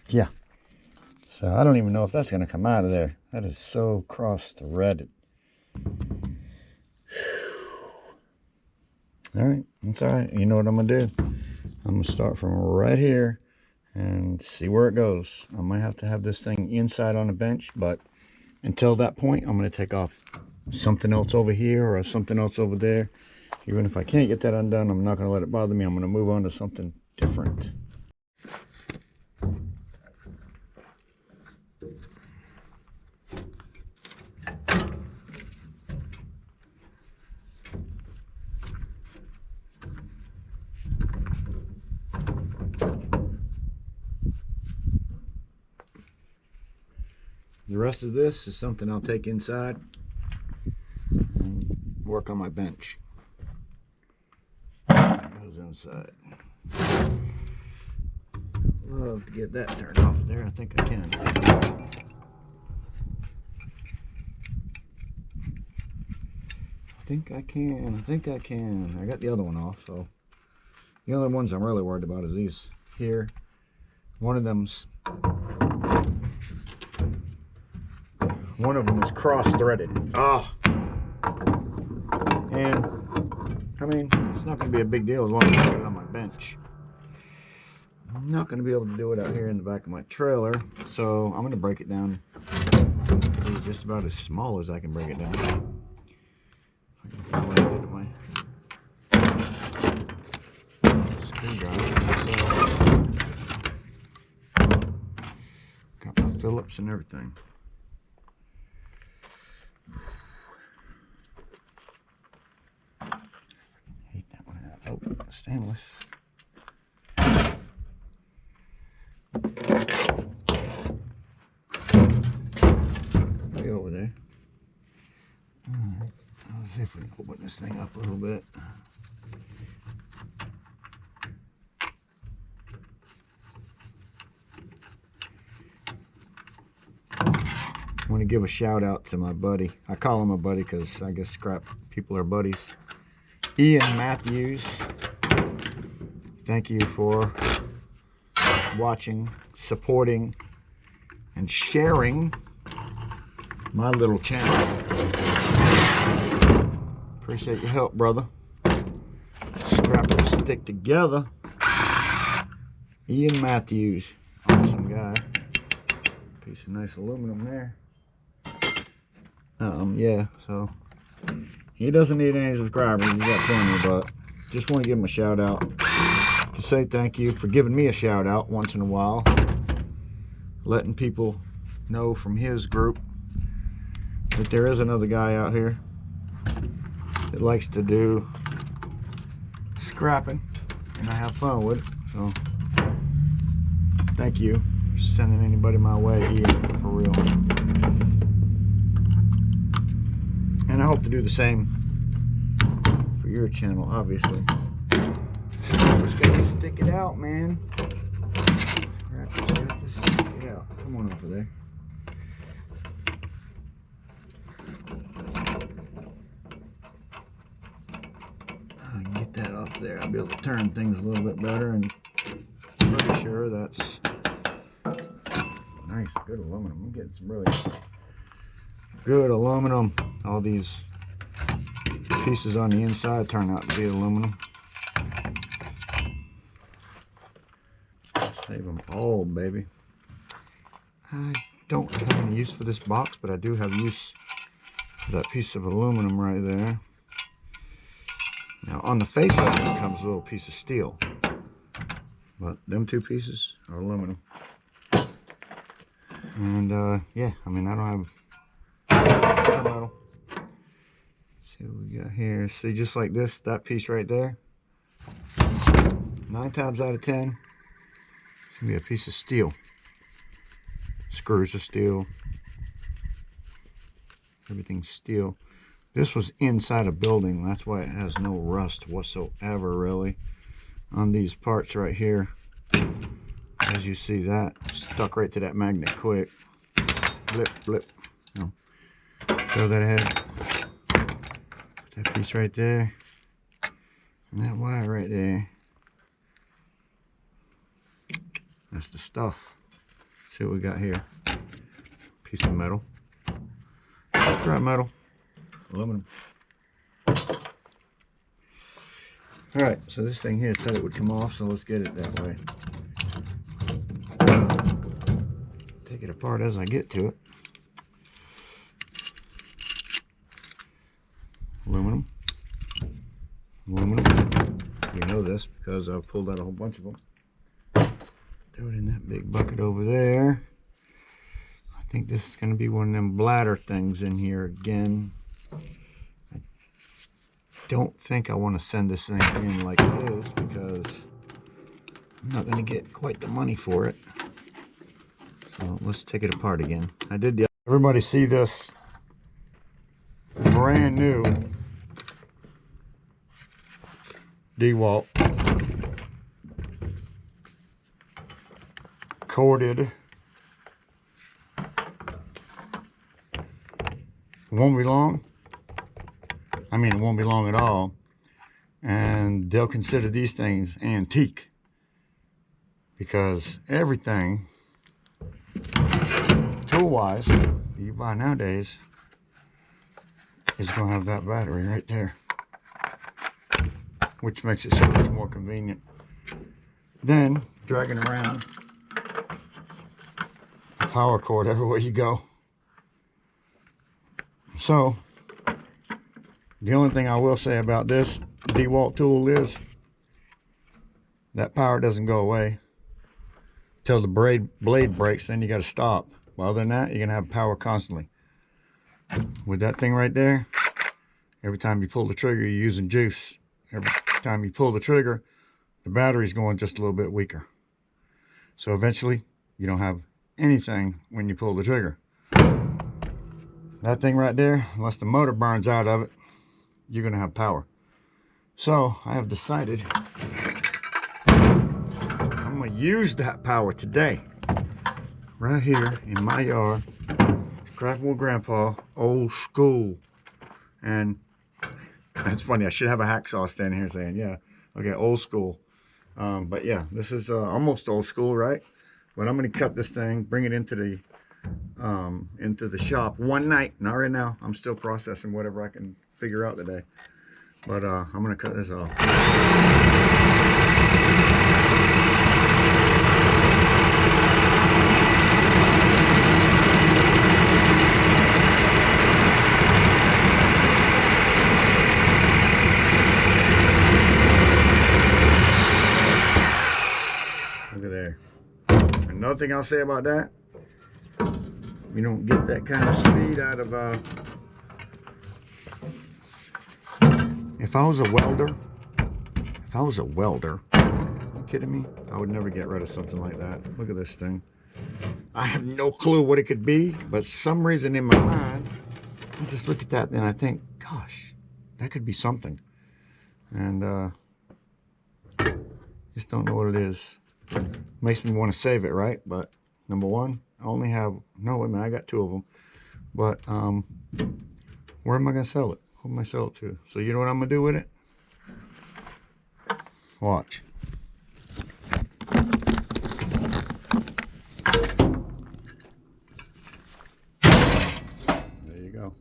Yeah. So I don't even know if that's going to come out of there. That is so cross-threaded. All right, that's all right. You know what I'm going to do? I'm going to start from right here and see where it goes. I might have to have this thing inside on a bench, but until that point, I'm going to take off something else over here or something else over there. Even if I can't get that undone, I'm not going to let it bother me. I'm going to move on to something different. The rest of this is something I'll take inside and work on my bench. Goes inside. Love to get that turned off there. I think I can. I think I can. I got the other one off, so the only ones I'm really worried about is these here. One of them is cross-threaded. Oh. And I mean, it's not going to be a big deal as long as I get it on my bench. I'm not going to be able to do it out here in the back of my trailer, so I'm going to break it down to just about as small as I can break it down. I can find what I did with my screwdriver. Got my Phillips and everything. Hate that one out. Oh, stainless. Way over there. Alright, let's see if we can open this thing up a little bit. I want to give a shout out to my buddy. I call him a buddy because I guess scrap people are buddies. Ian Matthews. Thank you for watching, supporting, and sharing my little channel. Appreciate your help, brother. Scrap and stick together. Ian Matthews. Awesome guy. Piece of nice aluminum there. Yeah, so he doesn't need any subscribers. He's got plenty, but just want to give him a shout out to say thank you for giving me a shout out once in a while, letting people know from his group that there is another guy out here that likes to do scrapping, and I have fun with it. So thank you for sending anybody my way, Ian, for real. And I hope to do the same for your channel, obviously. Just gotta stick it out, man. Just stick it out. Come on over there. I can get that off there. I'll be able to turn things a little bit better, and I'm pretty sure that's nice, good aluminum. I'm getting some really good aluminum. All these pieces on the inside turn out to be aluminum. Save them all, baby. I don't have any use for this box, but I do have use for that piece of aluminum right there. Now on the face of it comes a little piece of steel, but them two pieces are aluminum. And yeah, I mean, I don't have metal. Let's see what we got here. See, just like this, that piece right there, 9 times out of 10, it's gonna be a piece of steel. Screws are steel. Everything's steel. This was inside a building. That's why it has no rust whatsoever, really, on these parts right here. As you see, that stuck right to that magnet quick. Blip, blip. No. Throw that ahead. Put that piece right there. And that wire right there. That's the stuff. See what we got here. Piece of metal. Scrap metal. Aluminum. Alright, so this thing here said it would come off, so let's get it that way. Take it apart as I get to it. Aluminum. Aluminum. You know this because I've pulled out a whole bunch of them. Throw it in that big bucket over there. I think this is going to be one of them bladder things in here again. I don't think I want to send this thing in like this because I'm not going to get quite the money for it. So let's take it apart again. I did the. Everybody see this brand new DeWalt corded. It won't be long. I mean, it won't be long at all. And they'll consider these things antique because everything tool-wise you buy nowadays is going to have that battery right there, which makes it so much more convenient than dragging around a power cord everywhere you go. So the only thing I will say about this DeWalt tool is that power doesn't go away till the blade breaks. Then you got to stop. Well, other than that, you're gonna have power constantly. With that thing right there, every time you pull the trigger, you're using juice. Every time you pull the trigger, the battery's going just a little bit weaker. So eventually, you don't have anything when you pull the trigger. That thing right there, unless the motor burns out of it, you're gonna have power. So I have decided I'm gonna use that power today. Right here in my yard. It's crafting with Grandpa, old school. And that's funny, I should have a hacksaw standing here saying, yeah, okay, old school. But yeah, this is almost old school, right? But I'm gonna cut this thing, bring it into the shop one night. Not right now. I'm still processing whatever I can figure out today. But I'm gonna cut this off. Another thing I'll say about that, you don't get that kind of speed out of if I was a welder, are you kidding me? I would never get rid of something like that. Look at this thing. I have no clue what it could be, but some reason in my mind, I just look at that and I think, gosh, that could be something. And just don't know what it is. Makes me want to save it, right? But number one, I only have, no, wait a minute, I got two of them. But where am I going to sell it? Who am I sell it to? So you know what I'm going to do with it? Watch. There you go.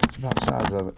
That's about the size of it.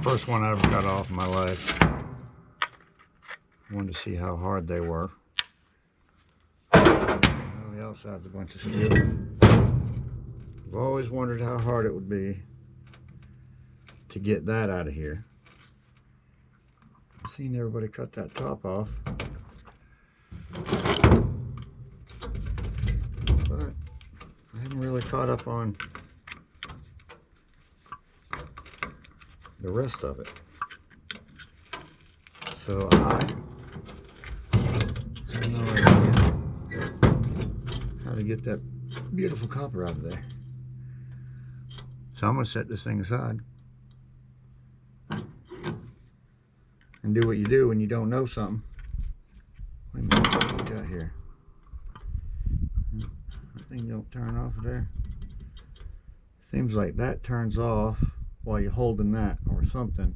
First one I ever cut off my leg. Wanted to see how hard they were. Well, the outside's a bunch of steel. I've always wondered how hard it would be to get that out of here. I've seen everybody cut that top off, but I haven't really caught up on the rest of it. So I don't know how to get that beautiful copper out of there. So I'm going to set this thing aside and do what you do when you don't know something. Wait a minute, what do we got here? That thing don't turn off there. Seems like that turns off while you're holding that or something.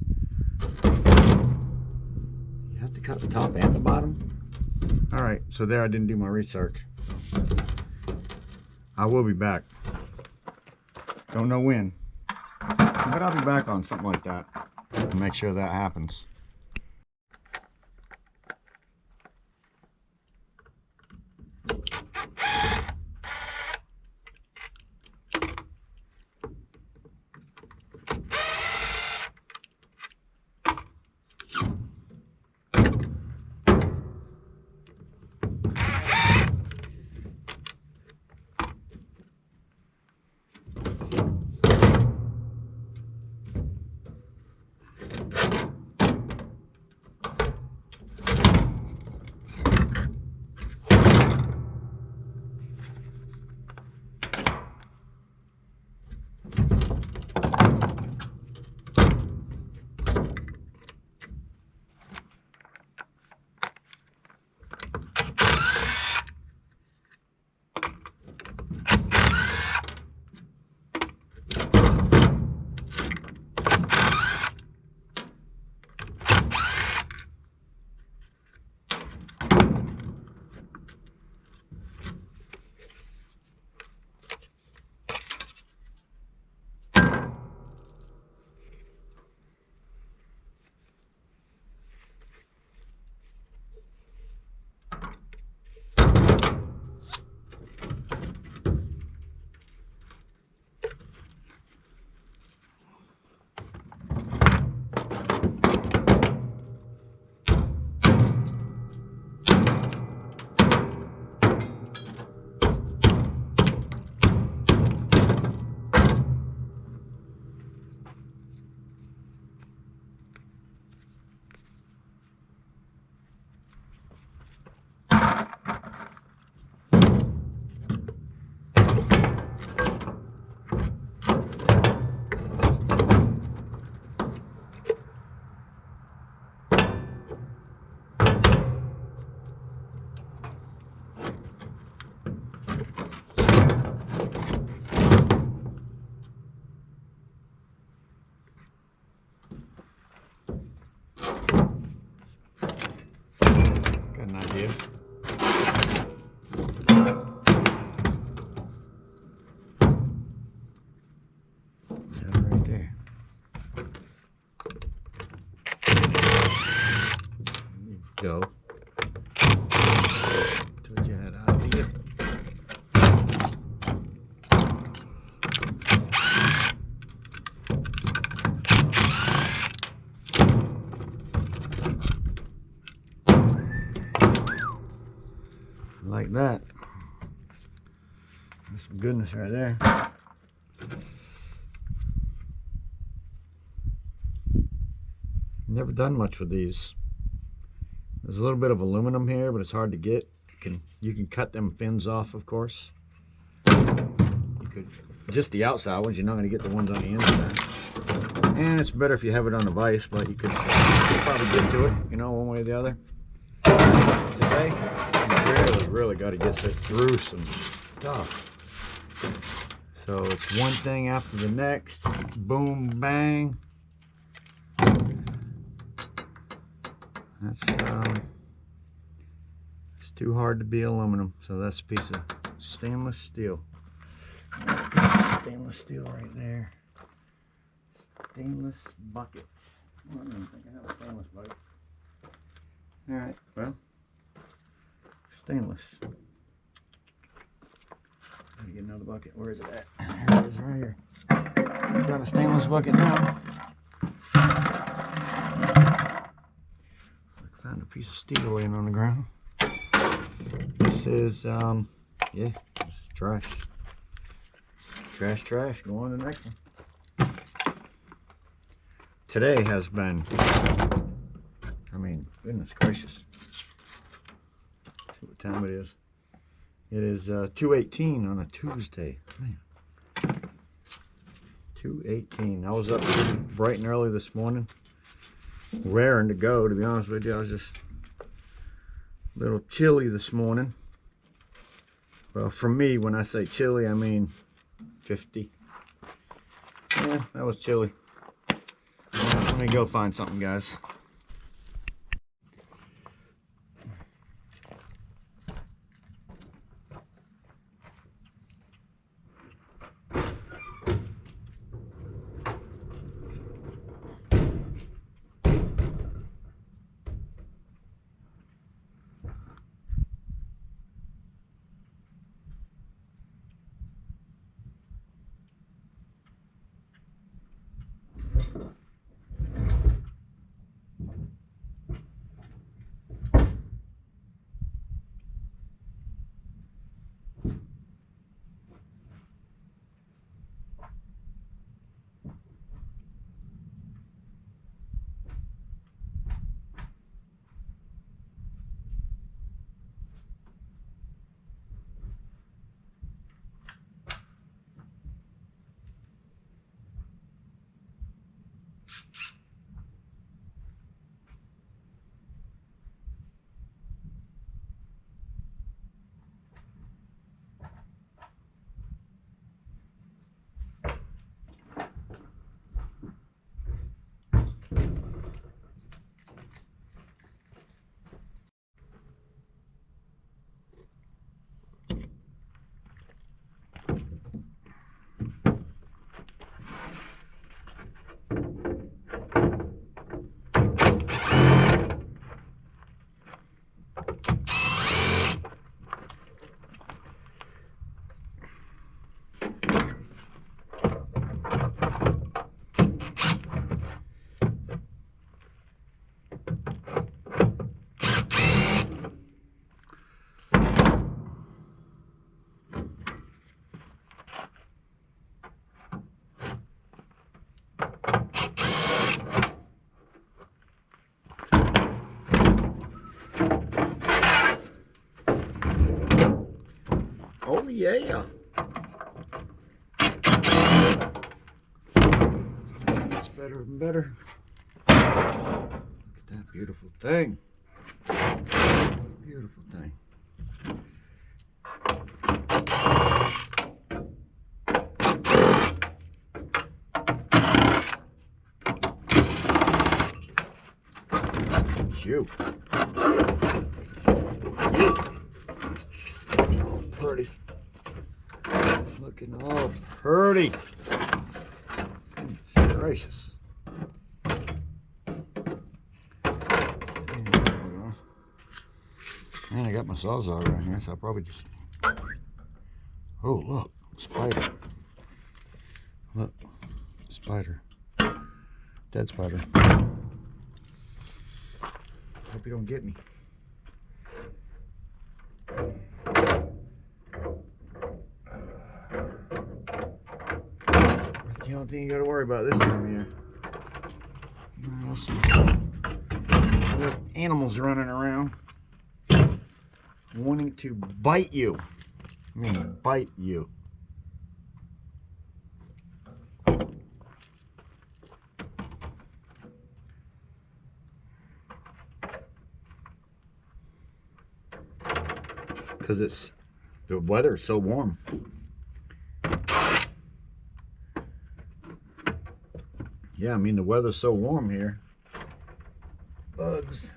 You have to cut the top and the bottom. Alright, so there I didn't do my research. I will be back. Don't know when, but I'll be back on something like that to make sure that happens. Idea. Right there. There you go. Told you I had an idea. Like that. That's some goodness right there. Never done much with these. There's a little bit of aluminum here, but it's hard to get. You can cut them fins off, of course. You could just the outside ones. You're not going to get the ones on the inside. And it's better if you have it on a vise, but you could probably get to it, you know, one way or the other. Today, really got to get through some stuff. So it's one thing after the next. Boom, bang. That's it's too hard to be aluminum. So that's a piece of stainless steel. Stainless steel right there. Stainless bucket. I don't even think I have a stainless bucket. Alright, well, stainless. Let me get another bucket. Where is it at? There it is, right here. Got a stainless bucket now. I found a piece of steel laying on the ground. This is, yeah, it's trash. Trash. Go on to the next one. Today has been, I mean, goodness gracious. Let's see what time it is. It is 2:18 on a Tuesday. Man. 2:18. I was up bright and early this morning, raring to go, to be honest with you. I was just a little chilly this morning. Well, for me, when I say chilly, I mean 50. Yeah, that was chilly. Let me go find something, guys. Oh yeah. That's better and better. Look at that beautiful thing. Beautiful thing. You. Oh, pretty. Looking all pretty. Goodness gracious. Man, I got my sawzall around here, so I'll probably just... Oh, look. Spider. Look. Spider. Dead spider. Hope you don't get me. That's the only thing you gotta worry about this time of year. Little animals running around wanting to bite you. I mean, bite you. Because it's, the weather is so warm. Yeah, I mean, the weather's so warm here. Bugs.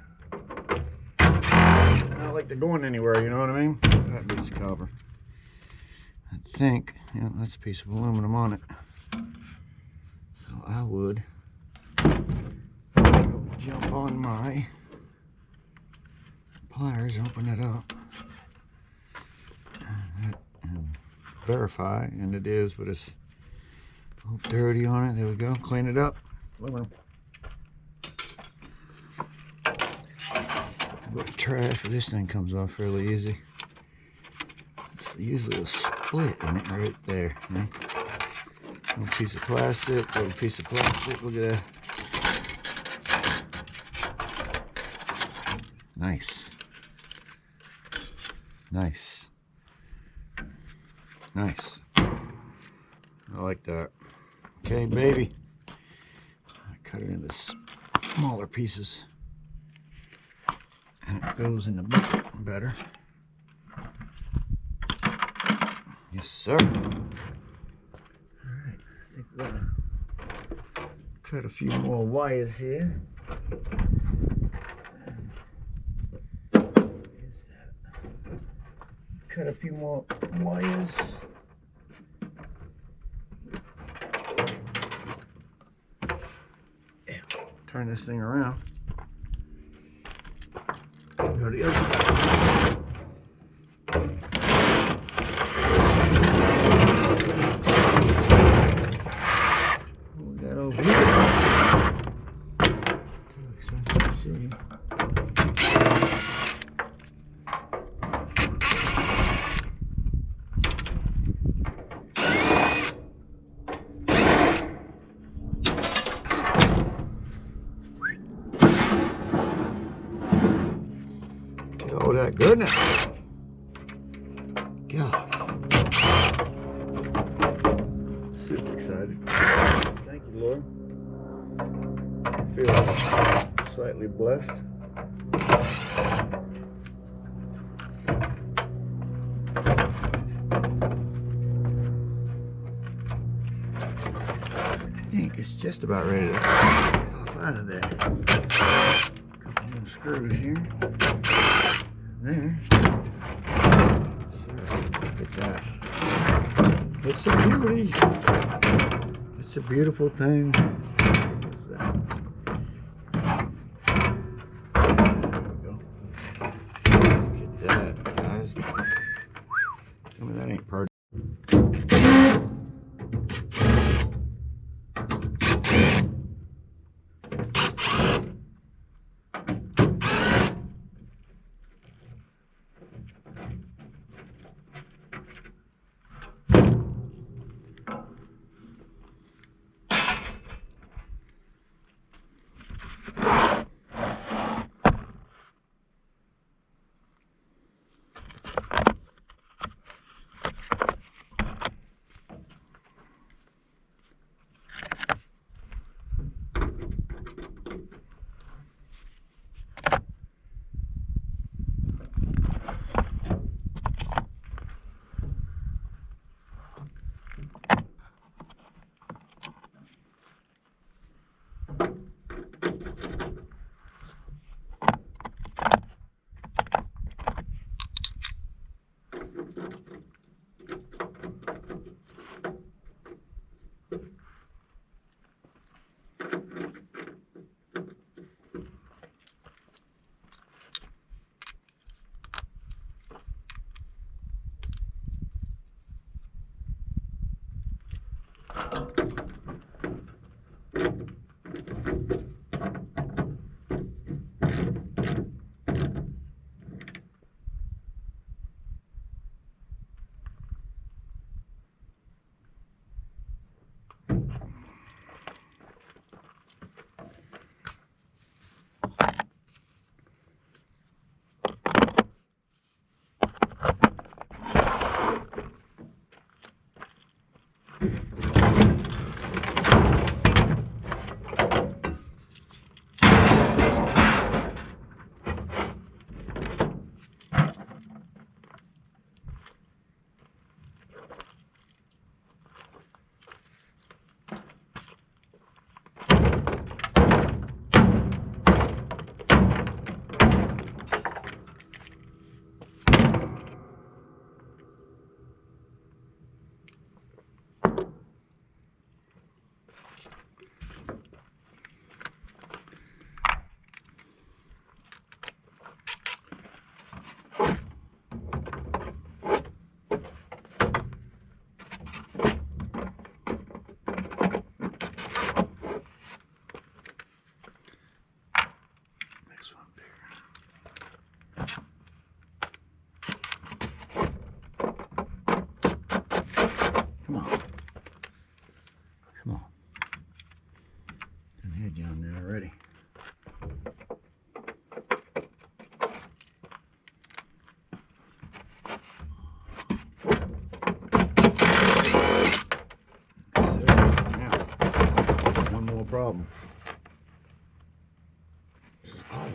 Not like they're going anywhere, you know what I mean? That piece of copper. I think, yeah, that's a piece of aluminum on it. So I would jump on my pliers, open it up, and verify, and it is, but it's a little dirty on it. There we go. Clean it up. Go to trash, but this thing comes off fairly easy. It's usually a split in it right there. Okay? Little piece of plastic, little piece of plastic. Look at that. Nice. Nice. Nice. I like that. Okay, baby. I cut it into smaller pieces. And it goes in the bucket better. Yes, sir. Alright, I think we're gonna cut a few more wires here. Cut a few more wires. Turn this thing around. Go to the other side. What we got over here? Too excited to see. Oh, that goodness. God. Super excited. Thank you, Lord. I feel slightly blessed. I think it's just about ready to pop out of there. Couple more screws here. There. Look at that. It's a beauty. It's a beautiful thing. What's that? There we go. Look at that, guys. Tell me that ain't part.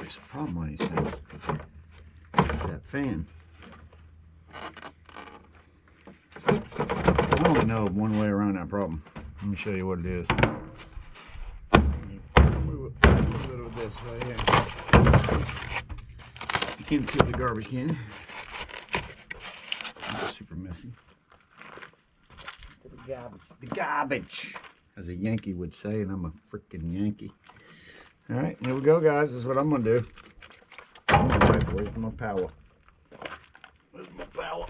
always a problem on these things. That fan. I only know one way around that problem. Let me show you what it is. Move a little bit of this right here. Into the garbage can. That's super messy. The garbage. The garbage, as a Yankee would say, and I'm a freaking Yankee. All right, here we go, guys. This is what I'm gonna do. All right, where's my power? Where's my power?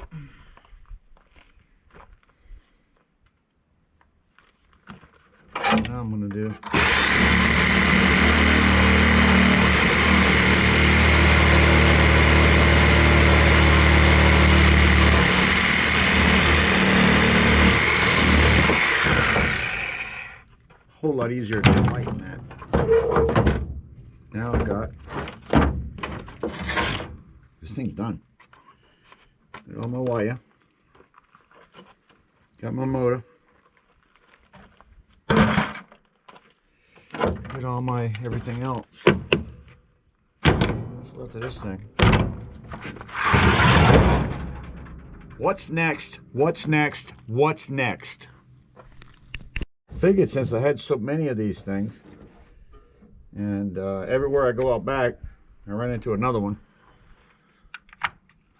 Now I'm gonna do. Whole lot easier to tighten that. Now I've got this thing's done. Got all my wire. Got my motor. Got all my everything else. What's left of this thing? What's next? What's next? What's next? Figured since I had so many of these things, and everywhere I go out back, I run into another one. I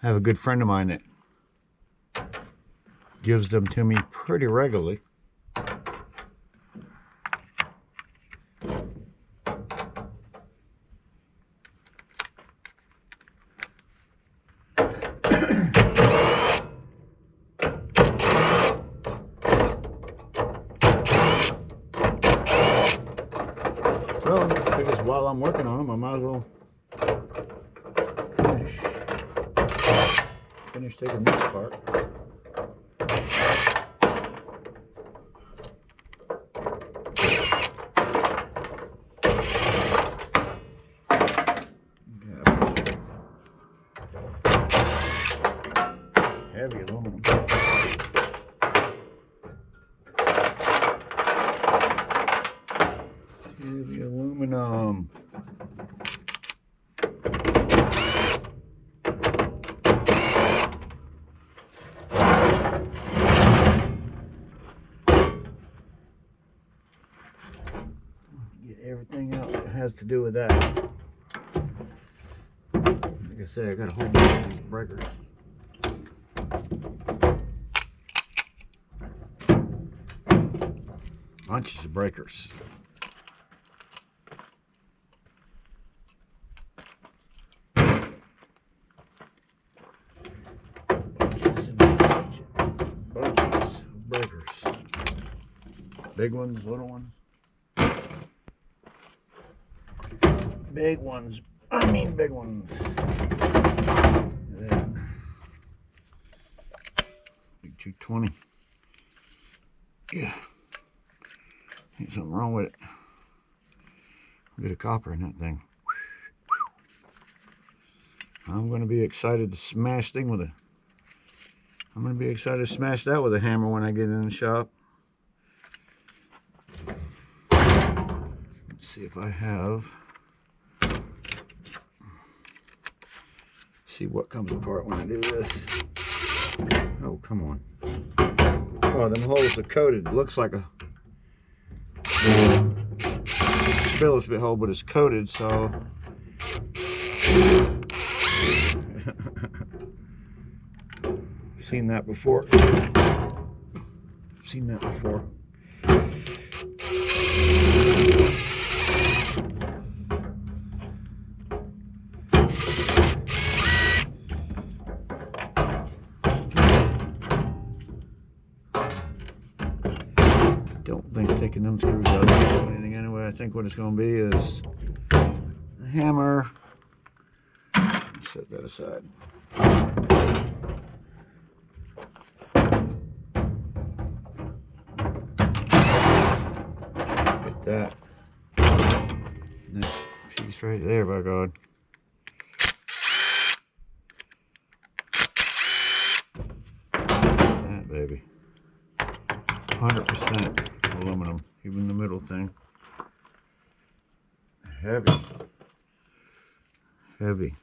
have a good friend of mine that gives them to me pretty regularly. So, I guess while I'm working on them, I might as well finish taking this apart. Heavy aluminum. Heavy aluminum. Get everything out that has to do with that. Like I said, I got a whole bunch of these breakers. Bunches of breakers. Bunches of breakers. Big ones, little ones. Big ones. I mean big ones. Yeah. Big 220. Yeah. Ain't something wrong with it. A bit of copper in that thing. I'm going to be excited to smash thing with it. I'm going to be excited to smash that with a hammer when I get in the shop. Let's see if I have. See what comes apart when I do this. Oh, come on. Oh, them holes are coated. It looks like a Phillips bit hole, but it's coated, so seen that before. Seen that before. Don't think taking them screws out is anything anyway. I think what it's going to be is a hammer. Set that aside. Get that. That piece right there, by God. That baby. 100% aluminum, even the middle thing. Heavy. Heavy.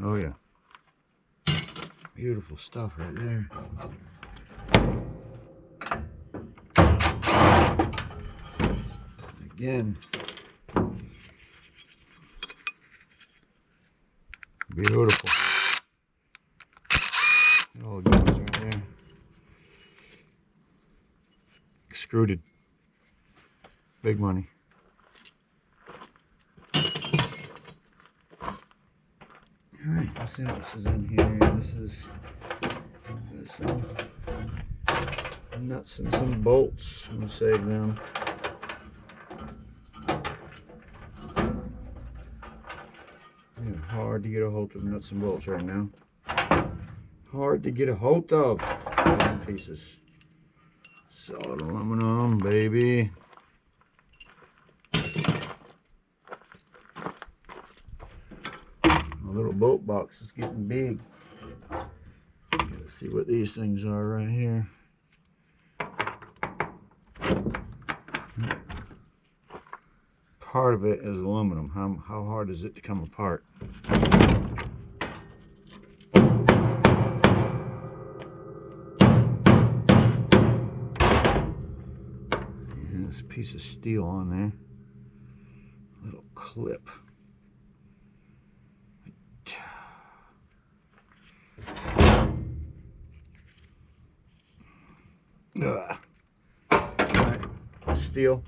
Oh yeah. Beautiful stuff right there. Again. Beautiful. All the guns right there. Extruded. Big money. Alright, let's see what this is in here. This is some nuts and some bolts. I'm going to save them. Yeah, hard to get a hold of nuts and bolts right now. Hard to get a hold of pieces. Solid aluminum, baby. My little boat box is getting big. Let's see what these things are right here. Part of it is aluminum. How hard is it to come apart? And there's a piece of steel on there. Little clip. Right. Steel.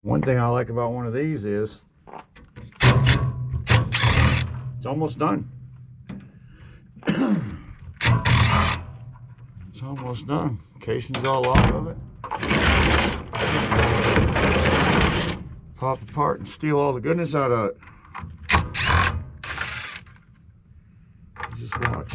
One thing I like about one of these is it's almost done. It's almost done. Casing's all off of it. Pop apart and steal all the goodness out of it. Just watch.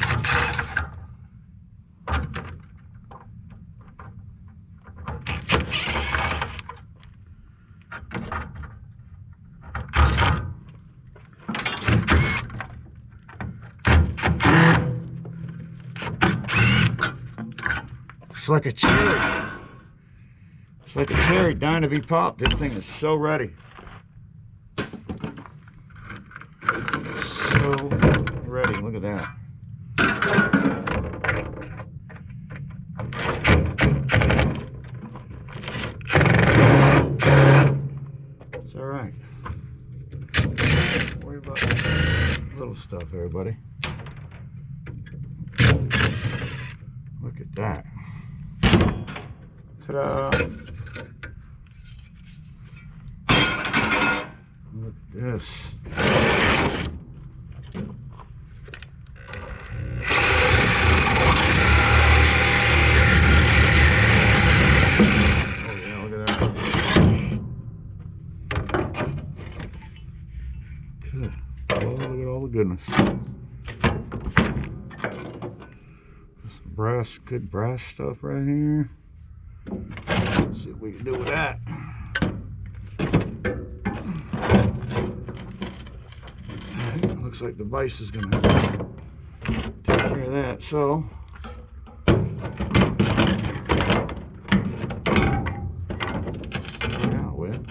It's like a cherry. It's like a cherry dying to be popped. This thing is so ready. So ready. Look at that. It's all right. Don't worry about little stuff, everybody. Look at that. Ta-da! Look at this. Oh yeah, look at that. Good. Oh, look at all the goodness. Some brass, good brass stuff right here. Let's see what we can do with that. Looks like the vise is going to take care of that. So, start out with.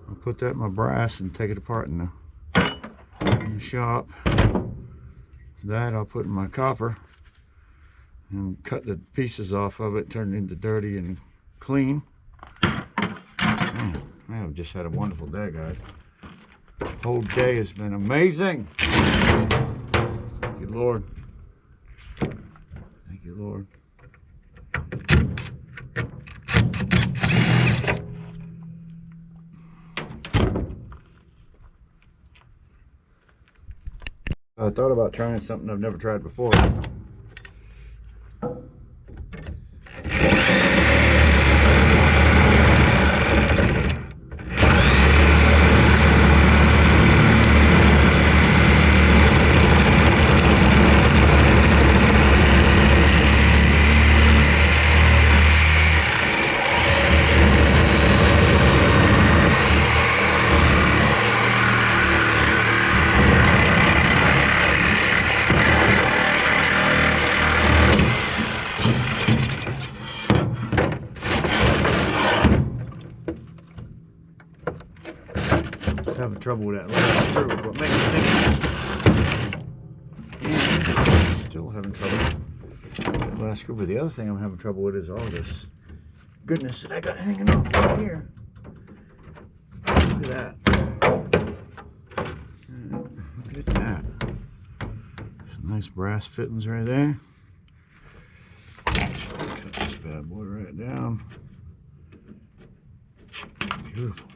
I'll put that in my brass and take it apart in the shop. That I'll put in my copper and cut the pieces off of it, turn it into dirty and clean. Man, I have just had a wonderful day, guys. The whole day has been amazing. Thank you, Lord. Thank you, Lord. I thought about trying something I've never tried before. having trouble with that last screw. What makes me think still having trouble with that last screw. But the other thing I'm having trouble with is all this goodness that I got hanging off right here. Look at that. Look at that. Some nice brass fittings right there. Cut this bad boy right down. Beautiful.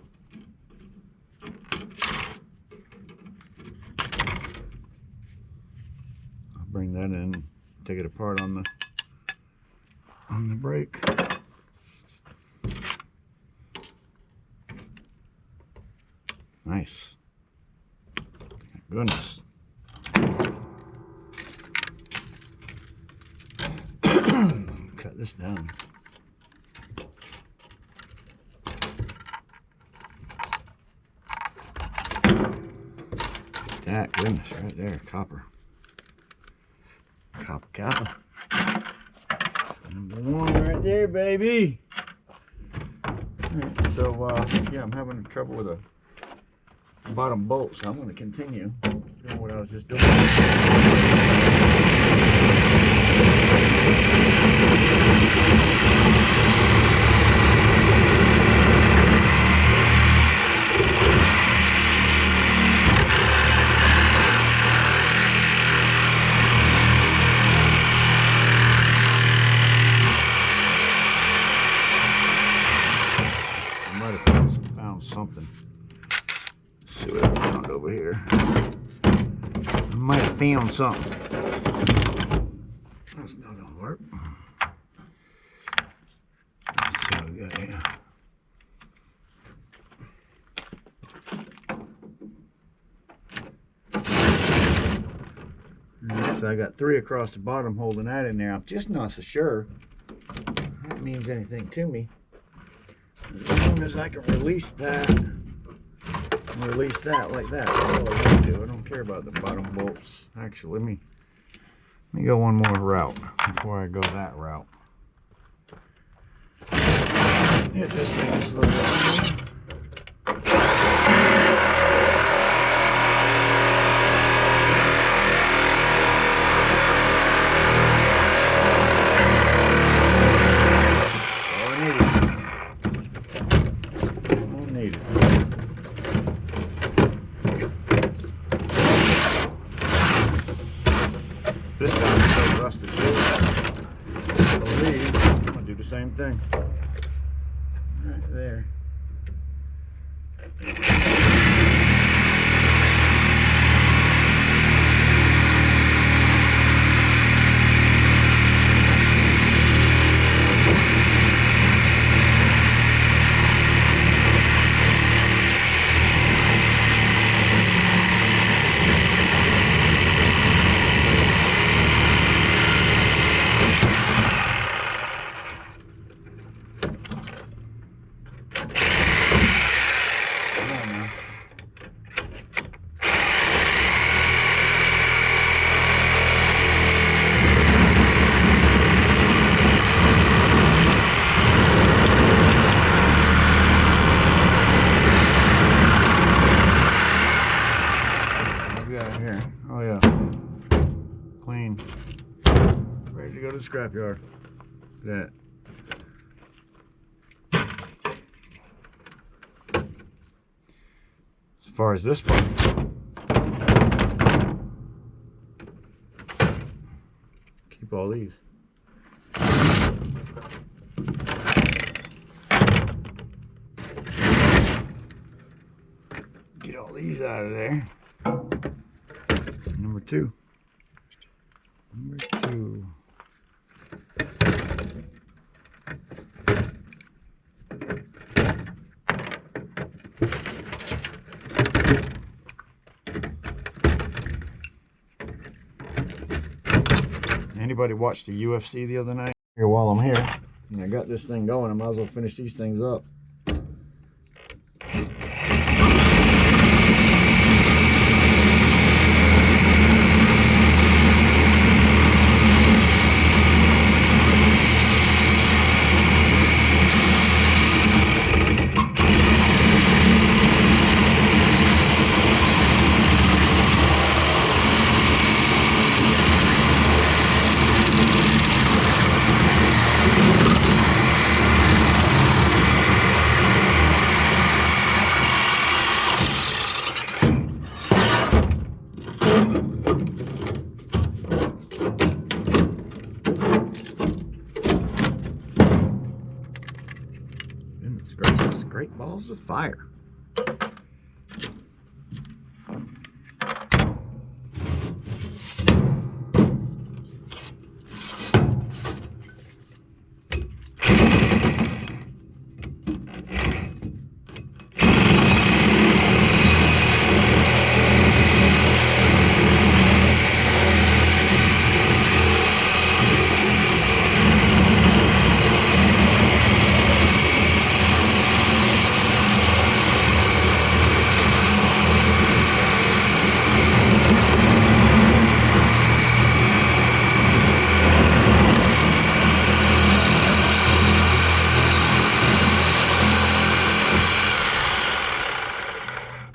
I'll bring that in, take it apart on the brake. Nice. Thank goodness. Cut this down. That goodness right there, copper. Copper. Number one right there, baby. Alright, so yeah, I'm having trouble with the bottom bolt, so I'm going to continue doing what I was just doing. Something. Let's see what I found over here. I might have found something. That's not gonna work. Let's see what we got here. So I got 3 across the bottom holding that in there. I'm just not so sure that means anything to me. As long as I can release that like that, that's all I want to do. I don't care about the bottom bolts. Actually, let me go one more route before I go that route. Hit this thing just a little bit. This side is so rusted too. I believe I'm gonna do the same thing. Right there. Here. Oh yeah. Clean. Ready to go to the scrapyard. Look at that. As far as this part, keep all these. Get all these out of there. Number two. Anybody watch the UFC the other night? Here, while I'm here, and I got this thing going, I might as well finish these things up. gracious, great balls of fire.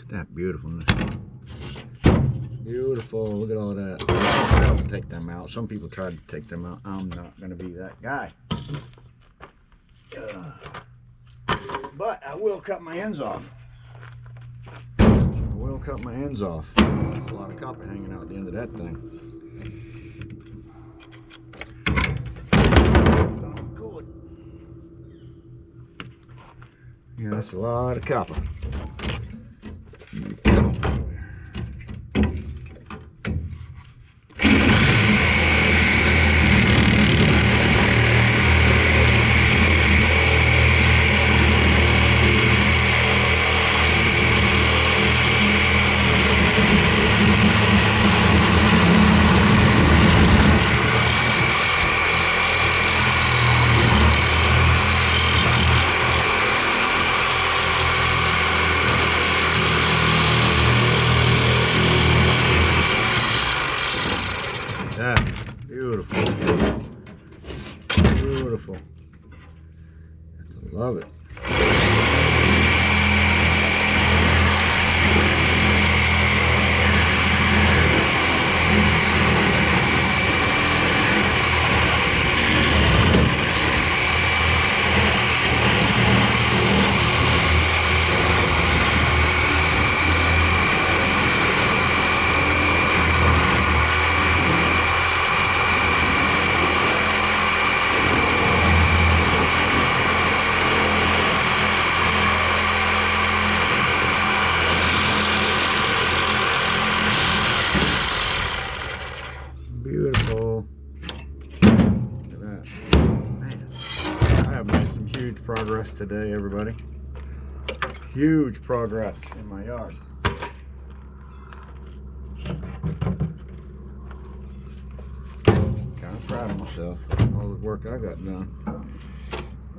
That beautifulness. Beautiful. Look at all that. I'll take them out. Some people tried to take them out. I'm not going to be that guy. But I will cut my ends off. I will cut my ends off. That's a lot of copper hanging out at the end of that thing. Good. Yeah, that's a lot of copper. Yeah, beautiful. Beautiful. I love it. Beautiful. Look at that. Man, I have made some huge progress today, everybody. Huge progress in my yard. Kind of proud of myself. All the work I got done.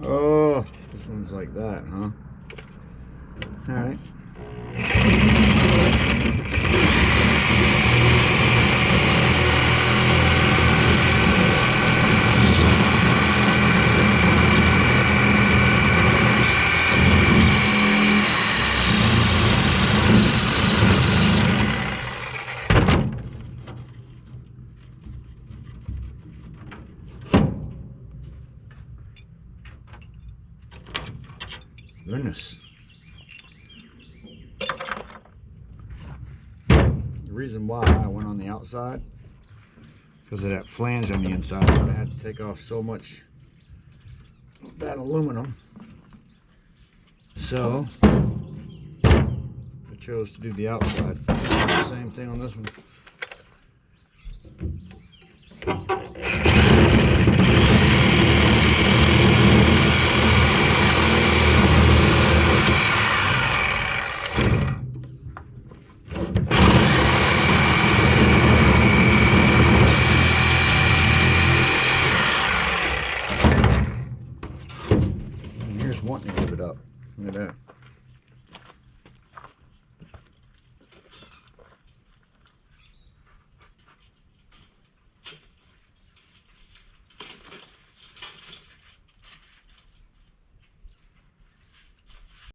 Oh, this one's like that, huh? All right. Goodness. The reason why I went on the outside, because of that flange on the inside. I had to take off so much of that aluminum. So I chose to do the outside. Same thing on this one. Wanting to give it up. Look at that.